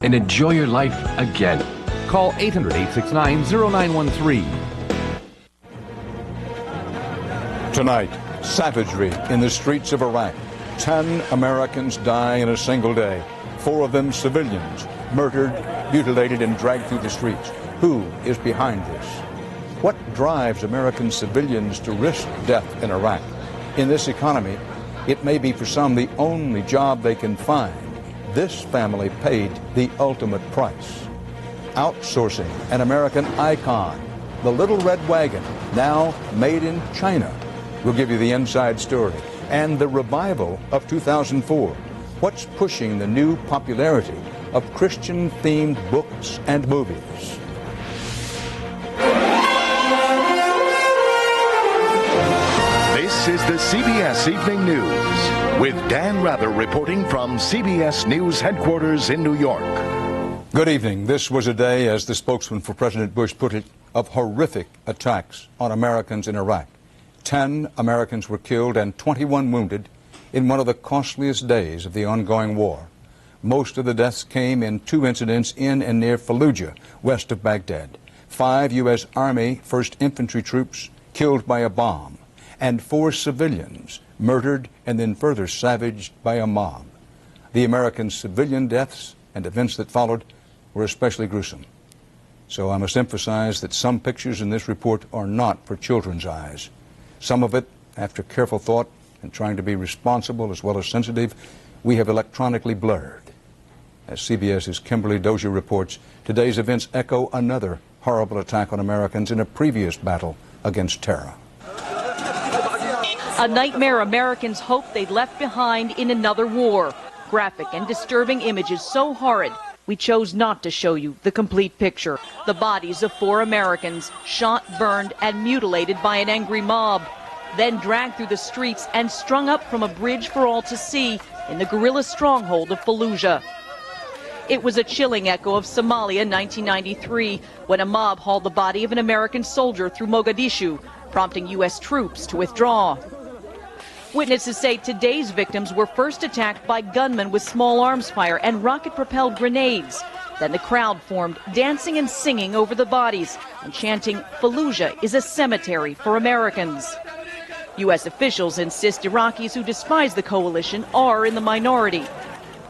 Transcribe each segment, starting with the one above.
and enjoy your life again. Call 800-869-0913. Tonight, savagery in the streets of Iraq. 10 Americans die in a single day. 4 of them civilians, murdered, mutilated, and dragged through the streets. Who is behind this? What drives American civilians to risk death in Iraq? In this economy, it may be for some the only job they can find. This family paid the ultimate price. Outsourcing an American icon, the little red wagon, now made in China. We'll give you the inside story. And the revival of 2004. What's pushing the new popularity of Christian-themed books and movies? This is the CBS Evening News with Dan Rather reporting from CBS News headquarters in New York. Good evening. This was a day, as the spokesman for President Bush put it, of horrific attacks on Americans in Iraq. 10 Americans were killed and 21 wounded in one of the costliest days of the ongoing war. Most of the deaths came in 2 incidents in and near Fallujah, west of Baghdad. 5 U.S. Army 1st Infantry troops killed by a bomb, and 4 civilians murdered and then further savaged by a mob. The American civilian deaths and events that followed were especially gruesome. So I must emphasize that some pictures in this report are not for children's eyes. Some of it, after careful thought and trying to be responsible as well as sensitive, we have electronically blurred. As CBS's Kimberly Dozier reports, today's events echo another horrible attack on Americans in a previous battle against terror. A nightmare Americans hoped they'd left behind in another war. Graphic and disturbing images so horrid, we chose not to show you the complete picture. The bodies of 4 Americans shot, burned, and mutilated by an angry mob, then dragged through the streets and strung up from a bridge for all to see in the guerrilla stronghold of Fallujah. It was a chilling echo of Somalia in 1993, when a mob hauled the body of an American soldier through Mogadishu, prompting U.S. troops to withdraw. Witnesses say today's victims were first attacked by gunmen with small arms fire and rocket-propelled grenades. Then the crowd formed, dancing and singing over the bodies and chanting, "Fallujah is a cemetery for Americans." U.S. officials insist Iraqis who despise the coalition are in the minority.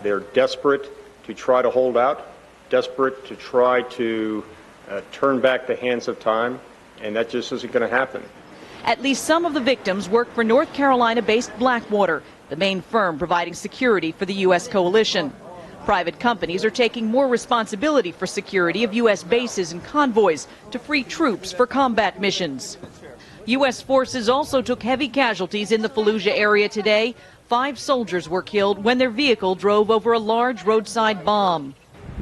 They're desperate to try to hold out, desperate to try to turn back the hands of time, and that just isn't going to happen. At least some of the victims work for North Carolina-based Blackwater, the main firm providing security for the U.S. coalition. Private companies are taking more responsibility for security of U.S. bases and convoys to free troops for combat missions. U.S. forces also took heavy casualties in the Fallujah area today. 5 soldiers were killed when their vehicle drove over a large roadside bomb.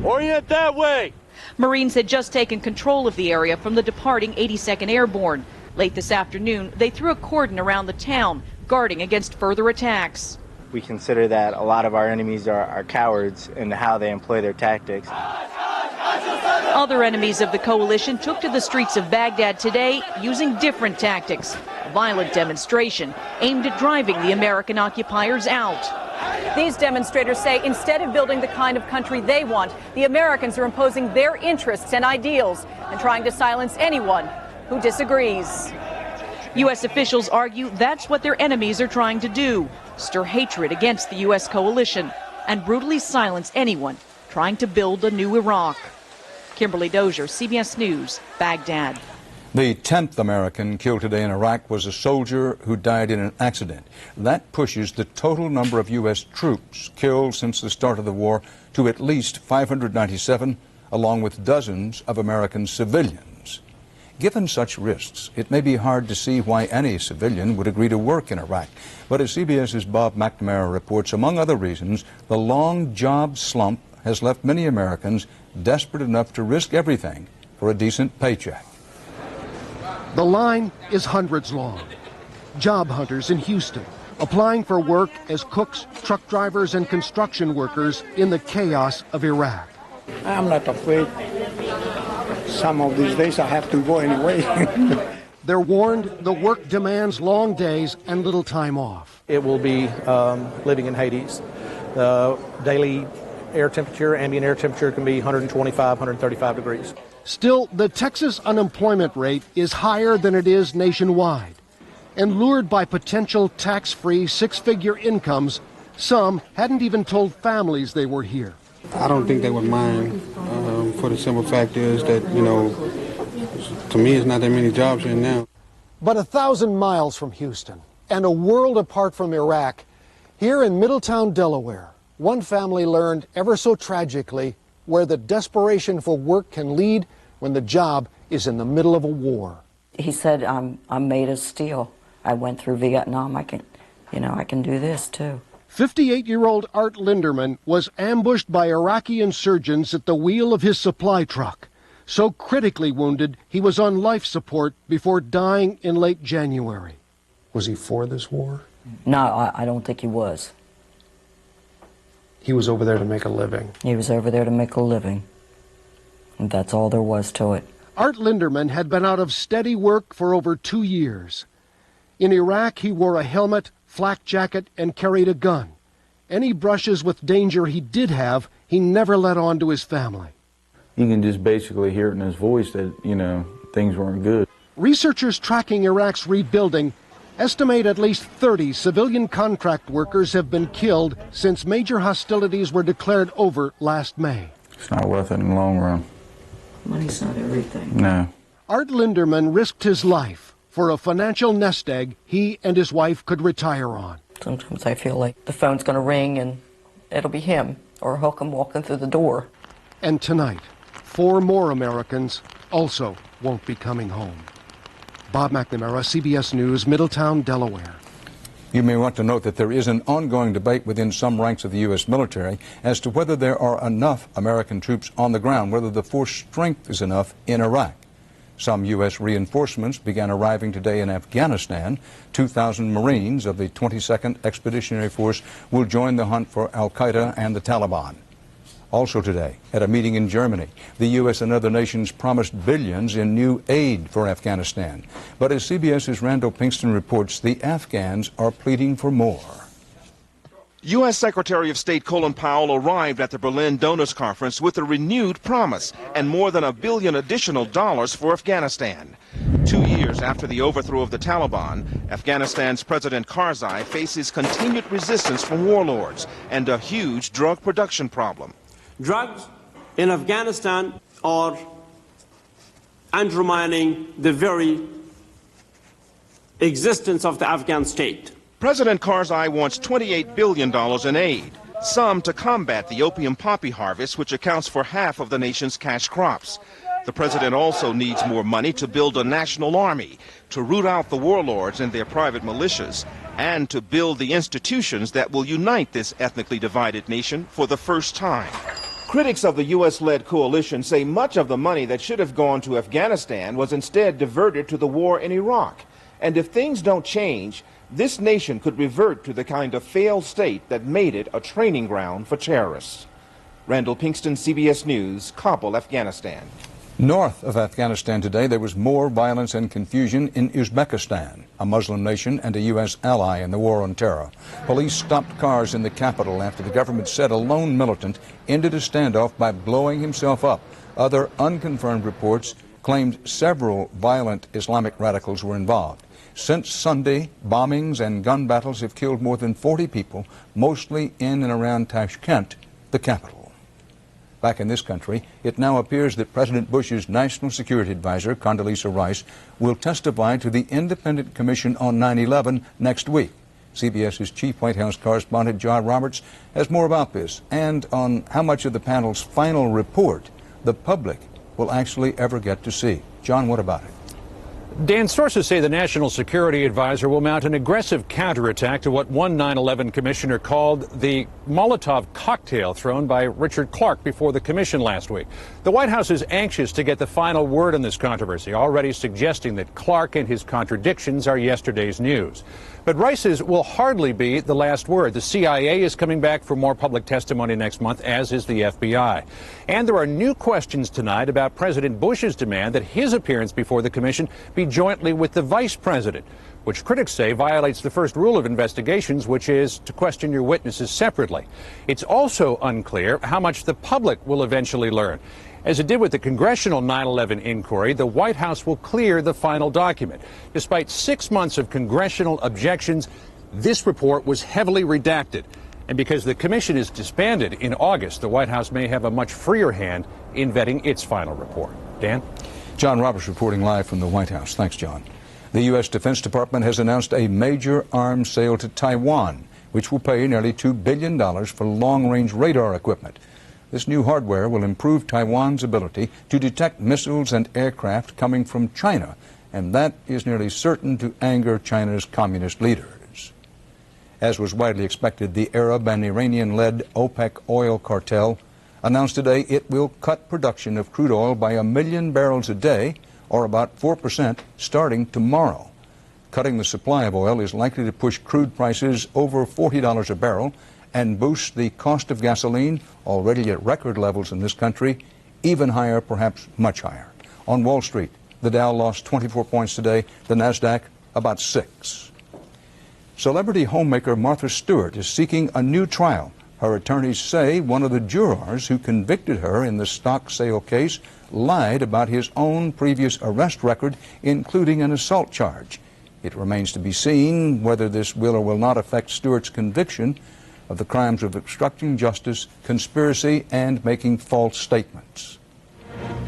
Orient that way! Marines had just taken control of the area from the departing 82nd Airborne. Late this afternoon, they threw a cordon around the town, guarding against further attacks. We consider that a lot of our enemies are cowards in how they employ their tactics. Other enemies of the coalition took to the streets of Baghdad today using different tactics. A violent demonstration aimed at driving the American occupiers out. These demonstrators say instead of building the kind of country they want, the Americans are imposing their interests and ideals and trying to silence anyone who disagrees. U.S. officials argue that's what their enemies are trying to do, stir hatred against the U.S. coalition and brutally silence anyone trying to build a new Iraq. Kimberly Dozier, CBS News, Baghdad. The 10th American killed today in Iraq was a soldier who died in an accident. That pushes the total number of U.S. troops killed since the start of the war to at least 597, along with dozens of American civilians. Given such risks, it may be hard to see why any civilian would agree to work in Iraq. But as CBS's Bob McNamara reports, among other reasons, the long job slump has left many Americans desperate enough to risk everything for a decent paycheck. The line is hundreds long. Job hunters in Houston applying for work as cooks, truck drivers, and construction workers in the chaos of Iraq. I'm not afraid. Some of these days I have to go anyway. They're warned the work demands long days and little time off. It will be living in Hades. Daily air temperature, ambient air temperature can be 125, 135 degrees. Still, the Texas unemployment rate is higher than it is nationwide. And lured by potential tax-free six-figure incomes, some hadn't even told families they were here. I don't think they would mind, for the simple fact is that, to me, it's not that many jobs here now. But 1,000 miles from Houston and a world apart from Iraq, here in Middletown, Delaware, one family learned ever so tragically where the desperation for work can lead when the job is in the middle of a war. He said, I'm made of steel. I went through Vietnam. I can do this too. 58-year-old Art Linderman was ambushed by Iraqi insurgents at the wheel of his supply truck. So critically wounded, he was on life support before dying in late January. Was he for this war? No, I don't think he was. He was over there to make a living. He was over there to make a living. And that's all there was to it. Art Linderman had been out of steady work for over 2 years. In Iraq, he wore a helmet, flak jacket, and carried a gun. Any brushes with danger he did have, he never let on to his family. You can just basically hear it in his voice that, things weren't good. Researchers tracking Iraq's rebuilding estimate at least 30 civilian contract workers have been killed since major hostilities were declared over last May. It's not worth it in the long run. Money's not everything. No. Art Linderman risked his life for a financial nest egg he and his wife could retire on. Sometimes I feel like the phone's going to ring and it'll be him, or he'll come walking through the door. And tonight, 4 more Americans also won't be coming home. Bob McNamara, CBS News, Middletown, Delaware. You may want to note that there is an ongoing debate within some ranks of the U.S. military as to whether there are enough American troops on the ground, whether the force strength is enough in Iraq. Some U.S. reinforcements began arriving today in Afghanistan. 2,000 Marines of the 22nd Expeditionary Force will join the hunt for al-Qaeda and the Taliban. Also today, at a meeting in Germany, the U.S. and other nations promised billions in new aid for Afghanistan. But as CBS's Randall Pinkston reports, the Afghans are pleading for more. U.S. Secretary of State Colin Powell arrived at the Berlin Donors Conference with a renewed promise and more than $1 billion additional for Afghanistan. 2 years after the overthrow of the Taliban, Afghanistan's President Karzai faces continued resistance from warlords and a huge drug production problem. Drugs in Afghanistan are undermining the very existence of the Afghan state. President Karzai wants $28 billion in aid, some to combat the opium poppy harvest, which accounts for half of the nation's cash crops. The president also needs more money to build a national army, to root out the warlords and their private militias, and to build the institutions that will unite this ethnically divided nation for the first time. Critics of the U.S.-led coalition say much of the money that should have gone to Afghanistan was instead diverted to the war in Iraq. And if things don't change, this nation could revert to the kind of failed state that made it a training ground for terrorists. Randall Pinkston, CBS News, Kabul, Afghanistan. North of Afghanistan today, there was more violence and confusion in Uzbekistan, a Muslim nation and a U.S. ally in the war on terror. Police stopped cars in the capital after the government said a lone militant ended a standoff by blowing himself up. Other unconfirmed reports claimed several violent Islamic radicals were involved. Since Sunday, bombings and gun battles have killed more than 40 people, mostly in and around Tashkent, the capital. Back in this country, it now appears that President Bush's National Security Advisor, Condoleezza Rice, will testify to the Independent Commission on 9/11 next week. CBS's chief White House correspondent, John Roberts, has more about this and on how much of the panel's final report the public will actually ever get to see. John, what about it? Dan, sources say the National Security Advisor will mount an aggressive counterattack to what one 9/11 commissioner called the Molotov cocktail thrown by Richard Clarke before the commission last week. The White House is anxious to get the final word on this controversy, already suggesting that Clarke and his contradictions are yesterday's news. But Rice's will hardly be the last word. The CIA is coming back for more public testimony next month, as is the FBI. And there are new questions tonight about President Bush's demand that his appearance before the commission be jointly with the vice president, which critics say violates the first rule of investigations, which is to question your witnesses separately. It's also unclear how much the public will eventually learn. As it did with the congressional 9/11 inquiry, the White House will clear the final document. Despite 6 months of congressional objections, this report was heavily redacted. And because the commission is disbanded in August, the White House may have a much freer hand in vetting its final report. Dan? John Roberts reporting live from the White House. Thanks, John. The U.S. Defense Department has announced a major arms sale to Taiwan, which will pay nearly $2 billion for long-range radar equipment. This new hardware will improve Taiwan's ability to detect missiles and aircraft coming from China, and that is nearly certain to anger China's communist leaders. As was widely expected, the Arab and Iranian-led OPEC oil cartel announced today it will cut production of crude oil by 1 million barrels a day, or about 4%, starting tomorrow. Cutting the supply of oil is likely to push crude prices over $40 a barrel and boost the cost of gasoline, already at record levels in this country, even higher, perhaps much higher. On Wall Street, the Dow lost 24 points today, the Nasdaq about 6. Celebrity homemaker Martha Stewart is seeking a new trial. Her attorneys say one of the jurors who convicted her in the stock sale case lied about his own previous arrest record, including an assault charge. It remains to be seen whether this will or will not affect Stewart's conviction of the crimes of obstructing justice, conspiracy, and making false statements.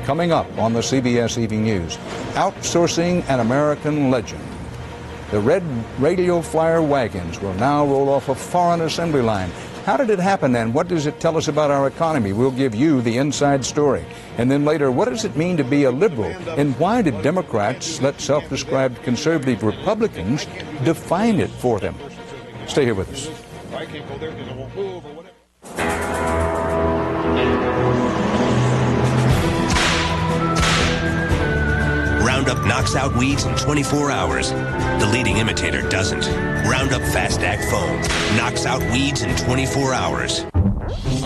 Coming up on the CBS Evening News, outsourcing an American legend. The red radio flyer wagons will now roll off a foreign assembly line. How did it happen, and what does it tell us about our economy? We'll give you the inside story. And then later, what does it mean to be a liberal, and why did Democrats let self-described conservative Republicans define it for them? Stay here with us. Roundup knocks out weeds in 24 hours. The leading imitator doesn't. Roundup Fast Act Foam knocks out weeds in 24 hours.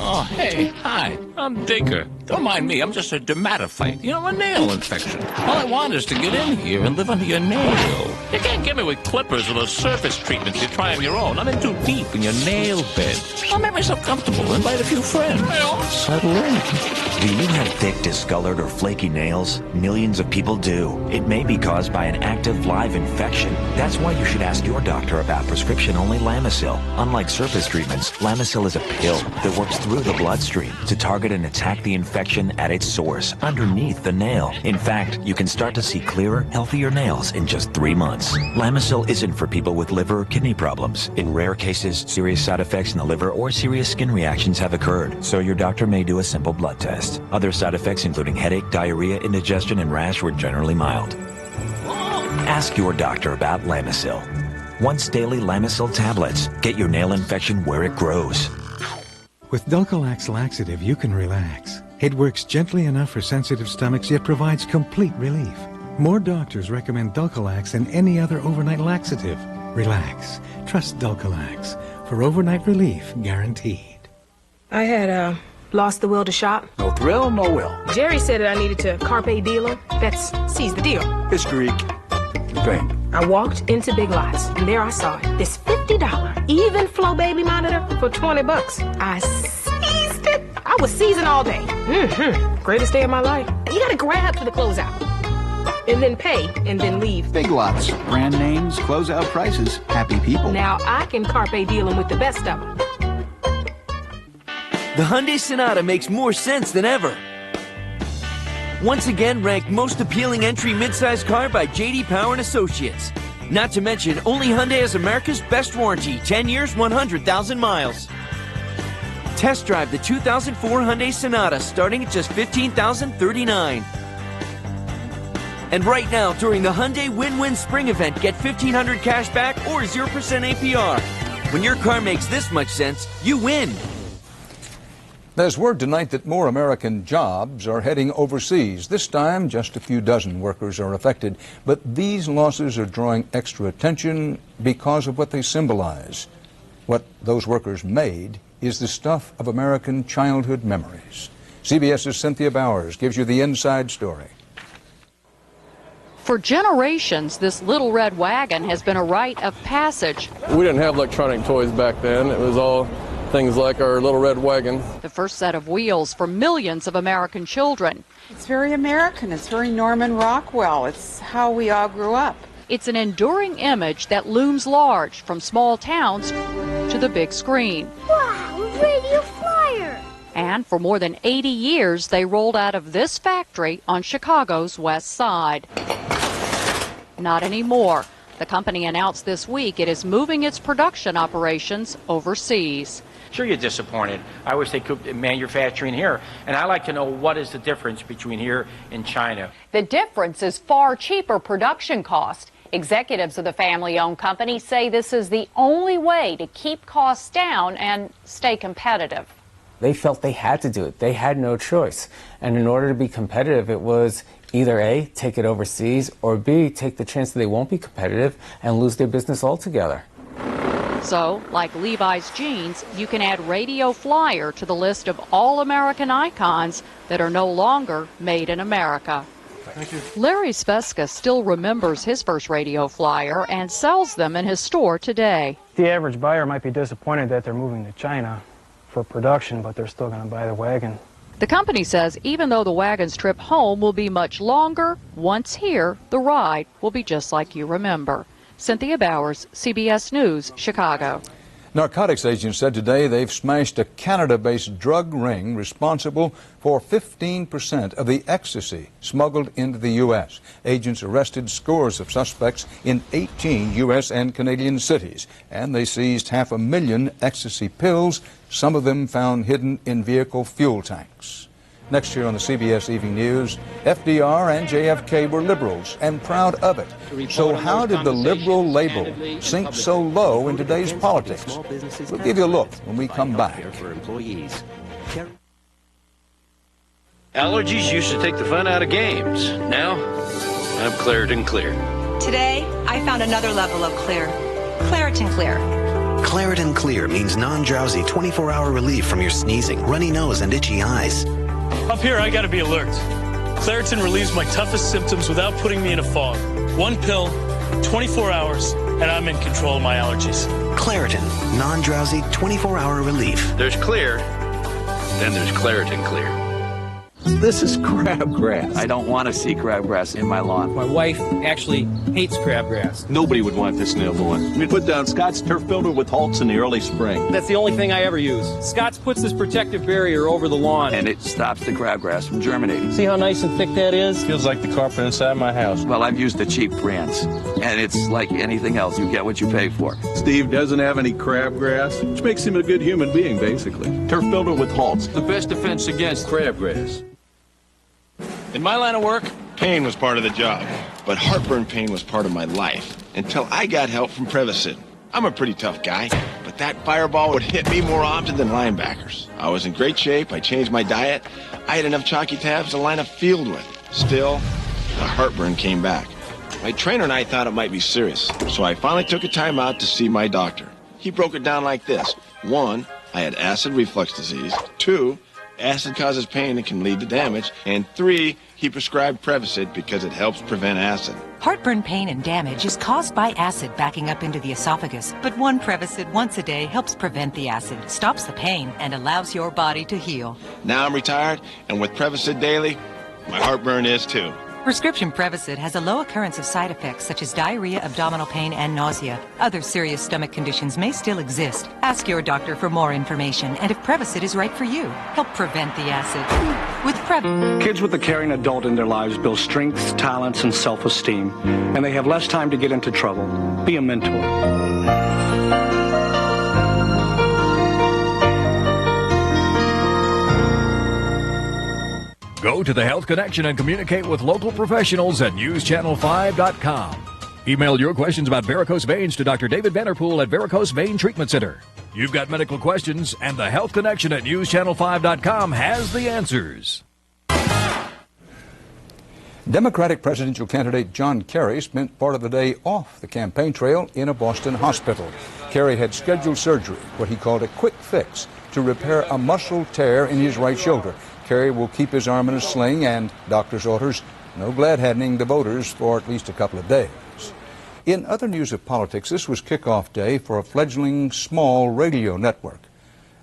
Oh, hey, hi, I'm Digger. Don't mind me, I'm just a dermatophyte. You know, a nail infection. All I want is to get in here and live under your nail. You can't get me with clippers or those surface treatments you try on your own. I'm in too deep in your nail bed. I'll make myself comfortable, invite a few friends. Settle in. Do you have thick, discolored, or flaky nails? Millions of people do. It may be caused by an active live infection. That's why you should ask your doctor about prescription-only Lamisil. Unlike surface treatments, Lamisil is a pill that works through the bloodstream to target and attack the infection at its source, underneath the nail. In fact, you can start to see clearer, healthier nails in just 3 months. Lamisil isn't for people with liver or kidney problems. In rare cases, serious side effects in the liver or serious skin reactions have occurred, so your doctor may do a simple blood test. Other side effects, including headache, diarrhea, indigestion, and rash, were generally mild. Ask your doctor about Lamisil. Once daily Lamisil tablets. Get your nail infection where it grows. With Dulcolax laxative, you can relax. It works gently enough for sensitive stomachs, yet provides complete relief. More doctors recommend Dulcolax than any other overnight laxative. Relax. Trust Dulcolax for overnight relief guaranteed. I had lost the will to shop. No thrill, no will. Jerry said that I needed to carpe diem. That's seize the deal. It's Greek. Thing. I walked into Big Lots, and there I saw it. This $50 even flow baby monitor for $20. I seized it. I was seizing all day. Greatest day of my life. You gotta grab to the closeout, and then pay, and then leave. Big Lots. Brand names, closeout prices, happy people. Now I can carpe diem with the best of them. The Hyundai Sonata makes more sense than ever. Once again ranked most appealing entry midsize car by J.D. Power and Associates. Not to mention, only Hyundai has America's best warranty, 10 years, 100,000 miles. Test drive the 2004 Hyundai Sonata starting at just $15,039. And right now, during the Hyundai Win-Win Spring Event, get $1,500 cash back or 0% APR. When your car makes this much sense, you win. There's word tonight that more American jobs are heading overseas. This time, just a few dozen workers are affected. But these losses are drawing extra attention because of what they symbolize. What those workers made is the stuff of American childhood memories. CBS's Cynthia Bowers gives you the inside story. For generations, this little red wagon has been a rite of passage. We didn't have electronic toys back then. It was all things like our little red wagon. The first set of wheels for millions of American children. It's very American. It's very Norman Rockwell. It's how we all grew up. It's an enduring image that looms large from small towns to the big screen. Wow, a radio flyer! And for more than 80 years, they rolled out of this factory on Chicago's west side. Not anymore. The company announced this week it is moving its production operations overseas. Sure, you're disappointed. I wish they could manufacturing here. And I like to know what is the difference between here and China. The difference is far cheaper production cost. Executives of the family-owned company say this is the only way to keep costs down and stay competitive. They felt they had to do it. They had no choice. And in order to be competitive, it was either A, take it overseas, or B, take the chance that they won't be competitive and lose their business altogether. So, like Levi's jeans, you can add Radio Flyer to the list of all-American icons that are no longer made in America. Thank you. Larry Speska still remembers his first Radio Flyer and sells them in his store today. The average buyer might be disappointed that they're moving to China for production, but they're still going to buy the wagon. The company says even though the wagon's trip home will be much longer, once here, the ride will be just like you remember. Cynthia Bowers, CBS News, Chicago. Narcotics agents said today they've smashed a Canada-based drug ring responsible for 15% of the ecstasy smuggled into the U.S. Agents arrested scores of suspects in 18 U.S. and Canadian cities, and they seized 500,000 ecstasy pills, some of them found hidden in vehicle fuel tanks. Next year on the CBS Evening News, FDR and JFK were liberals and proud of it. So how did the liberal label sink so low in today's politics? We'll give you a look when we come back. Allergies used to take the fun out of games. Now, I'm Claritin Clear. Today, I found another level of clear. Claritin Clear. Claritin Clear means non-drowsy 24-hour relief from your sneezing, runny nose, and itchy eyes. Up here, I gotta be alert. Claritin relieves my toughest symptoms without putting me in a fog. One pill, 24 hours, and I'm in control of my allergies. Claritin, non-drowsy 24-hour relief. There's clear, then there's Claritin Clear. This is crabgrass. I don't want to see crabgrass in my lawn. My wife actually hates crabgrass. Nobody would want this nail lawn. We put down Scott's turf builder with Halts in the early spring. That's the only thing I ever use. Scott's puts this protective barrier over the lawn. And it stops the crabgrass from germinating. See how nice and thick that is? Feels like the carpet inside my house. Well, I've used the cheap brands. And it's like anything else. You get what you pay for. Steve doesn't have any crabgrass, which makes him a good human being, basically. Turf builder with Halts. The best defense against crabgrass. In my line of work, pain was part of the job, but heartburn pain was part of my life until I got help from Prevacid. I'm a pretty tough guy, but that fireball would hit me more often than linebackers. I was in great shape. I changed my diet. I had enough chalky tabs to line a field with. Still, the heartburn came back. My trainer and I thought it might be serious, so I finally took a time out to see my doctor. He broke it down like this. 1, I had acid reflux disease. 2, acid causes pain and can lead to damage. And 3, he prescribed Prevacid because it helps prevent acid. Heartburn pain and damage is caused by acid backing up into the esophagus. But one Prevacid once a day helps prevent the acid, stops the pain, and allows your body to heal. Now I'm retired, and with Prevacid daily, my heartburn is too. Prescription Prevacid has a low occurrence of side effects such as diarrhea, abdominal pain, and nausea. Other serious stomach conditions may still exist. Ask your doctor for more information and if Prevacid is right for you. Help prevent the acid with Prevacid. Kids with a caring adult in their lives build strengths, talents, and self-esteem, and they have less time to get into trouble. Be a mentor. Go to the Health Connection and communicate with local professionals at newschannel5.com. Email your questions about varicose veins to Dr. David Vanderpool at Varicose Vein Treatment Center. You've got medical questions, and the Health Connection at newschannel5.com has the answers. Democratic presidential candidate John Kerry spent part of the day off the campaign trail in a Boston hospital. Kerry had scheduled surgery, what he called a quick fix, to repair a muscle tear in his right shoulder. Kerry will keep his arm in a sling and, doctor's orders, No glad-handing the voters for at least a couple of days. In other news of politics, this was kickoff day for a fledgling small radio network,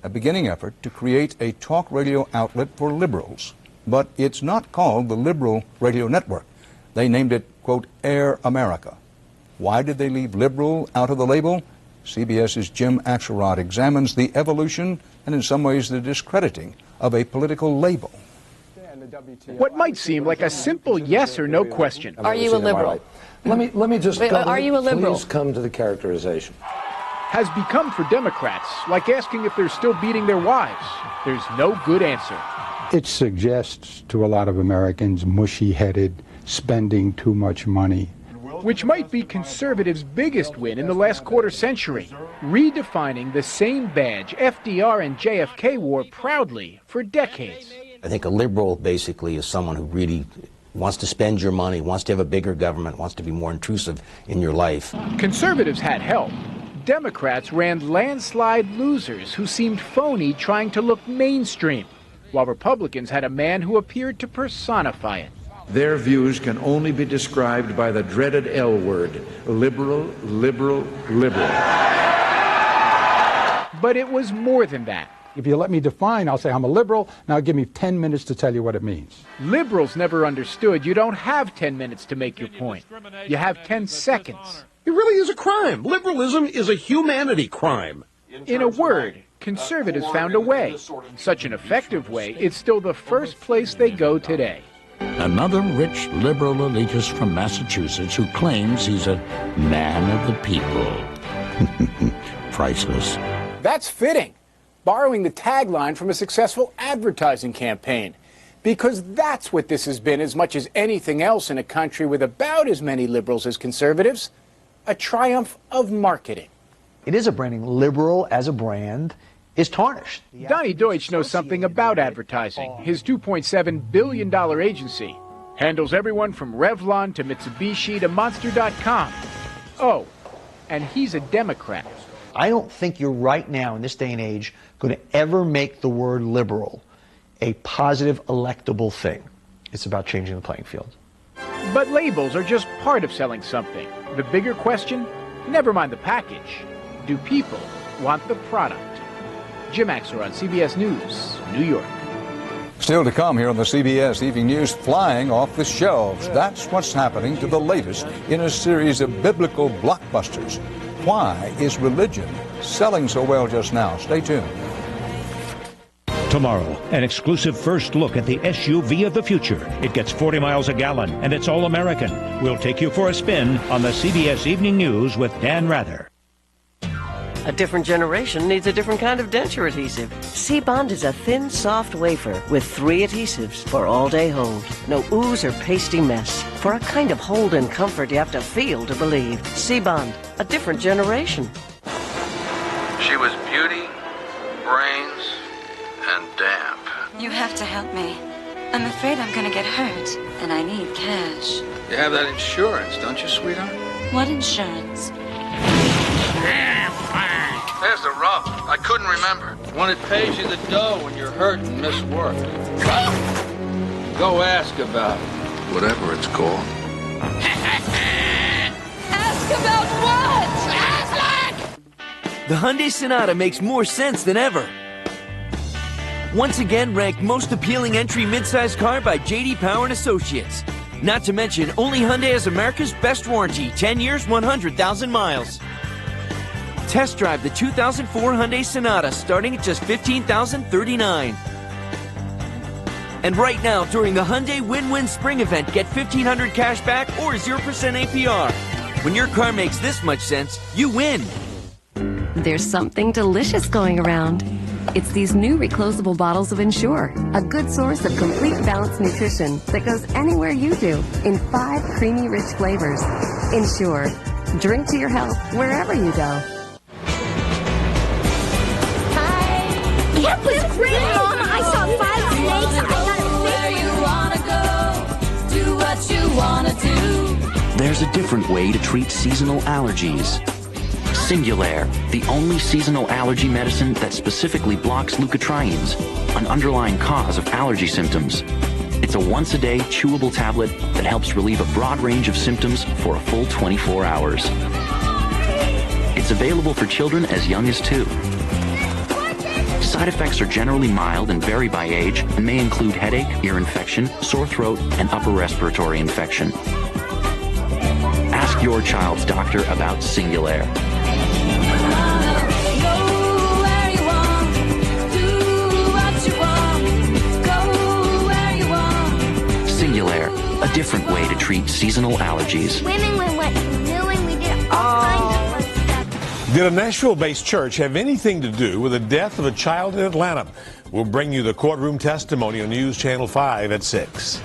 a beginning effort to create a talk radio outlet for liberals. But it's not called the Liberal Radio Network. They named it, quote, Air America. Why did they leave liberal out of the label? CBS's Jim Axelrod examines the evolution and in some ways the discrediting of a political label. What might seem like a simple yes or no question. Are you a liberal? Let me just Wait, are you a liberal? Please come to the characterization. Has become for Democrats like asking if they're still beating their wives. There's no good answer. It suggests to a lot of Americans mushy-headed, spending too much money. Which might be conservatives' biggest win in the last quarter century, redefining the same badge FDR and JFK wore proudly for decades. I think a liberal basically is someone who really wants to spend your money, wants to have a bigger government, wants to be more intrusive in your life. Conservatives had help. Democrats ran landslide losers who seemed phony trying to look mainstream, while Republicans had a man who appeared to personify it. Their views can only be described by the dreaded L word, liberal, liberal, liberal. But it was more than that. If you let me define, I'll say I'm a liberal. Now give me 10 minutes to tell you what it means. Liberals never understood you don't have 10 minutes to make your point. You have 10 seconds. It really is a crime. Liberalism is a humanity crime. In a word, conservatives found a way. Such an effective way, it's still the first place they go today. Another rich liberal elitist from Massachusetts who claims he's a man of the people. Priceless. That's fitting, borrowing the tagline from a successful advertising campaign. Because that's what this has been as much as anything else in a country with about as many liberals as conservatives. A triumph of marketing. It is a branding. Liberal as a brand is tarnished. Donnie Deutsch knows something about advertising. His $2.7 billion agency handles everyone from Revlon to Mitsubishi to Monster.com. Oh, and he's a Democrat. I don't think you're right now in this day and age going to ever make the word liberal a positive electable thing. It's about changing the playing field. But labels are just part of selling something. The bigger question, never mind the package. Do people want the product? Jim Axelrod, CBS News, New York. Still to come here on the CBS Evening News, flying off the shelves. That's what's happening to the latest in a series of biblical blockbusters. Why is religion selling so well just now? Stay tuned. Tomorrow, an exclusive first look at the SUV of the future. It gets 40 miles a gallon, and it's all American. We'll take you for a spin on the CBS Evening News with Dan Rather. A different generation needs a different kind of denture adhesive. C-Bond is a thin, soft wafer with 3 adhesives for all-day hold. No ooze or pasty mess. For a kind of hold and comfort you have to feel to believe. C-Bond, a different generation. She was beauty, brains, and damp. You have to help me. I'm afraid I'm gonna get hurt, and I need cash. You have that insurance, don't you, sweetheart? What insurance? There's the rub. I couldn't remember. When it pays you the dough when you're hurt and miss work. Go ask about it. Whatever it's called. Ask about what? The Hyundai Sonata makes more sense than ever. Once again ranked most appealing entry midsize car by J.D. Power and Associates. Not to mention, only Hyundai has America's best warranty, 10 years, 100,000 miles. Test drive the 2004 Hyundai Sonata starting at just $15,039. And right now, during the Hyundai Win-Win Spring event, get $1,500 cash back or 0% APR. When your car makes this much sense, you win. There's something delicious going around. It's these new reclosable bottles of Ensure, a good source of complete balanced nutrition that goes anywhere you do in 5 creamy, rich flavors. Ensure. Drink to your health wherever you go. That was great, Mom. I saw 5 snakes. I got a fish. Do what you wanna do. There's a different way to treat seasonal allergies. Singulair, the only seasonal allergy medicine that specifically blocks leukotrienes, an underlying cause of allergy symptoms. It It's a once-a-day chewable tablet that helps relieve a broad range of symptoms for a full 24 hours. It's available for children as young as 2. Side effects are generally mild and vary by age and may include headache, ear infection, sore throat, and upper respiratory infection. Ask your child's doctor about Singulair. Singulair, a different way to treat seasonal allergies. Swimming, we went canoeing, we did all kinds of fun stuff. Did a Nashville-based church have anything to do with the death of a child in Atlanta? We'll bring you the courtroom testimony on News Channel 5 at 6.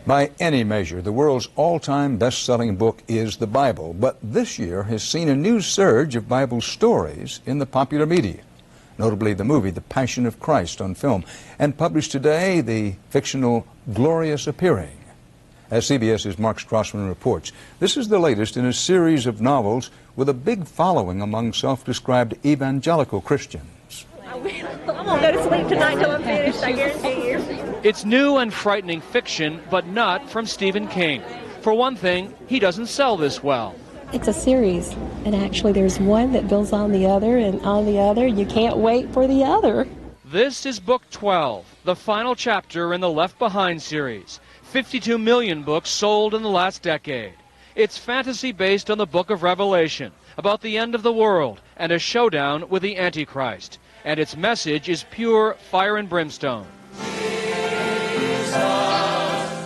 By any measure, the world's all-time best-selling book is the Bible, but this year has seen a new surge of Bible stories in the popular media, notably the movie The Passion of Christ on film, and published today, the fictional Glorious Appearing. As CBS's Mark Strassman reports, this is the latest in a series of novels with a big following among self-described evangelical Christians. I won't go to sleep tonight till I'm finished, I guarantee you. It's new and frightening fiction, but not from Stephen King. For one thing, he doesn't sell this well. It's a series, and actually there's one that builds on the other and on the other. You can't wait for the other. This is Book 12, the final chapter in the Left Behind series. 52 million books sold in the last decade. It's fantasy based on the book of Revelation, about the end of the world and a showdown with the Antichrist. And its message is pure fire and brimstone.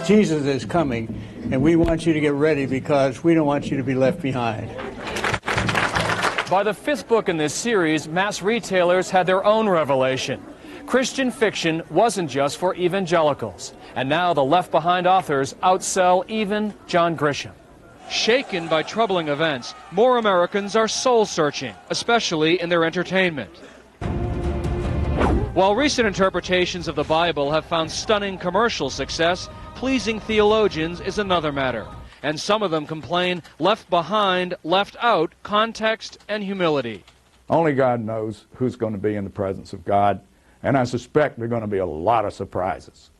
Jesus is coming, and we want you to get ready because we don't want you to be left behind. By the fifth book in this series, mass retailers had their own revelation. Christian fiction wasn't just for evangelicals, and now the Left Behind authors outsell even John Grisham. Shaken by troubling events, more Americans are soul-searching, especially in their entertainment. While recent interpretations of the Bible have found stunning commercial success, pleasing theologians is another matter. And some of them complain left behind, left out context and humility. Only God knows who's going to be in the presence of God, and I suspect there are going to be a lot of surprises.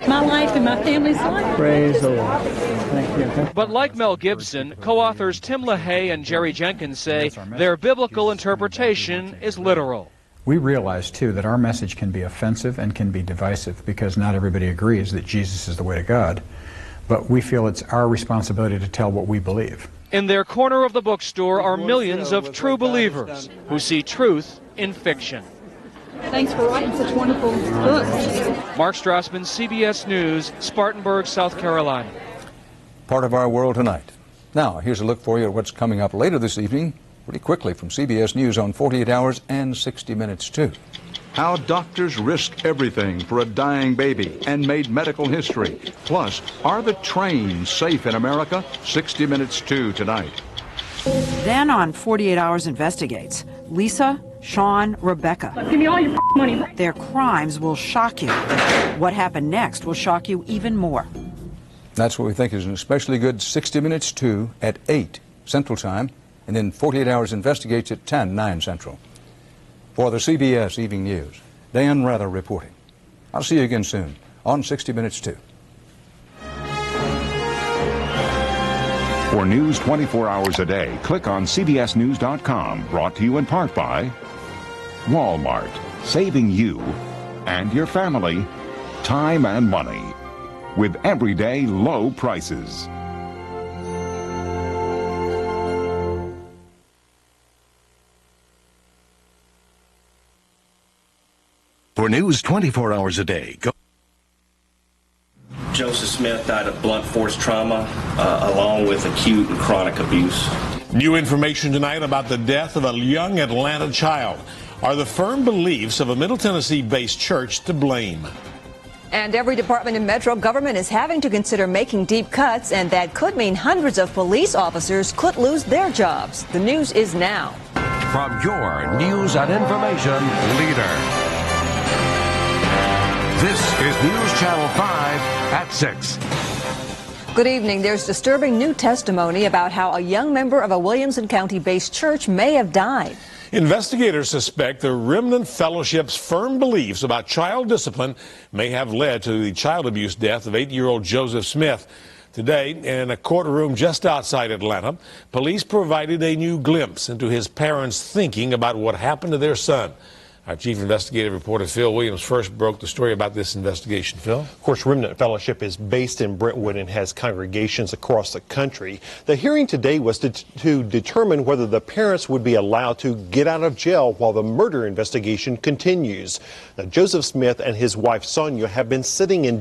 My life and my family's life. Praise the Lord. Thank you. But like Mel Gibson, co-authors Tim LaHaye and Jerry Jenkins say their biblical interpretation is literal. We realize, too, that our message can be offensive and can be divisive because not everybody agrees that Jesus is the way to God. But we feel it's our responsibility to tell what we believe. In their corner of the bookstore are millions of true believers who see truth in fiction. Thanks for writing such wonderful books. Mark Strassman, CBS News, Spartanburg, South Carolina. Part of our world tonight. Now, here's a look for you at what's coming up later this evening, pretty quickly from CBS News on 48 Hours and 60 Minutes, too. How doctors risked everything for a dying baby and made medical history. Plus, are the trains safe in America? 60 Minutes, too, tonight. Then on 48 Hours Investigates, Lisa, Sean, Rebecca. Give me all your money. Their crimes will shock you. What happened next will shock you even more. That's what we think is an especially good 60 Minutes 2 at 8 Central Time, and then 48 Hours Investigates at 10, 9 Central. For the CBS Evening News, Dan Rather reporting. I'll see you again soon on 60 Minutes 2. For news 24 hours a day, click on cbsnews.com. Brought to you in part by Walmart, saving you and your family time and money with everyday low prices. For news 24 hours a day, go. Joseph Smith died of blunt force trauma, along with acute and chronic abuse. New information tonight about the death of a young Atlanta child. Are the firm beliefs of a Middle Tennessee-based church to blame? And every department in Metro government is having to consider making deep cuts, and that could mean hundreds of police officers could lose their jobs. The news is now. From your news and information leader. This is News Channel 5 at 6. Good evening. There's disturbing new testimony about how a young member of a Williamson County-based church may have died. Investigators suspect the Remnant Fellowship's firm beliefs about child discipline may have led to the child abuse death of 8-year-old Joseph Smith. Today, in a courtroom just outside Atlanta, police provided a new glimpse into his parents' thinking about what happened to their son. Our chief investigative reporter Phil Williams first broke the story about this investigation. Phil? Of course, Remnant Fellowship is based in Brentwood and has congregations across the country. The hearing today was to determine whether the parents would be allowed to get out of jail while the murder investigation continues. Now, Joseph Smith and his wife Sonia have been sitting in